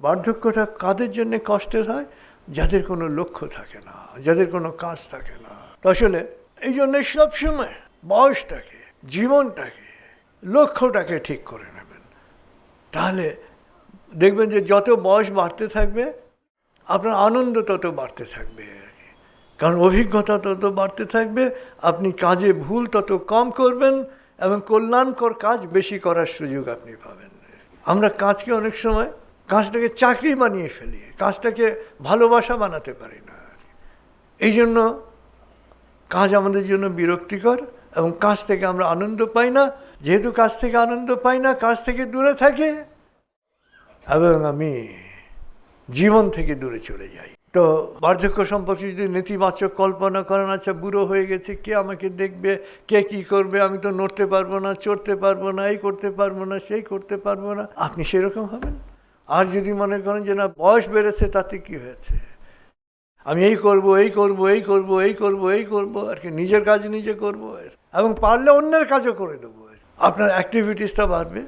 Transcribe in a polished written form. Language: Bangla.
বার্ধক্যটা কাদের জন্য কষ্টের হয়? যাদের কোনো লক্ষ্য থাকে না, যাদের কোনো কাজ থাকে না। তো আসলে এই জন্য সবসময় বয়সটাকে, জীবনটাকে, লক্ষ্যটাকে ঠিক করে নেবেন। তাহলে দেখবেন যে যত বয়স বাড়তে থাকবে আপনার আনন্দ তত বাড়তে থাকবে আর কি। কারণ অভিজ্ঞতা তত বাড়তে থাকবে, আপনি কাজে ভুল তত কম করবেন এবং কল্যাণকর কাজ বেশি করার সুযোগ আপনি পাবেন। আমরা কাজকে অনেক সময় কাজটাকে চাকরি বানিয়ে ফেলি, কাজটাকে ভালোবাসা বানাতে পারি না। এই জন্য কাজ আমাদের জন্য বিরক্তিকর এবং কাজ থেকে আমরা আনন্দ পাই না। যেহেতু কাজ থেকে আনন্দ পাই না, কাজ থেকে দূরে থাকি এবং আমি জীবন থেকে দূরে চলে যাই। তো বার্ধক্য সম্পর্কে যদি নেতিবাচক কল্পনা করেন, আচ্ছা বুড়ো হয়ে গেছে, কে আমাকে দেখবে, কে কি করবে, আমি তো নড়তে পারবো না, চড়তে পারবো না, এই করতে পারবো না, সেই করতে পারবো না, আপনি সেরকম হবেন। আর যদি মনে করেন যে না বয়স বেড়েছে তাতে কি হয়েছে, আমি এই করব, এই করব, এই করব, এই করব, এই করব আর কি, নিজের কাজ নিজে করবো এবং পারলে অন্যের কাজও করে দেবো, আপনার অ্যাক্টিভিটিসটা বাড়বে।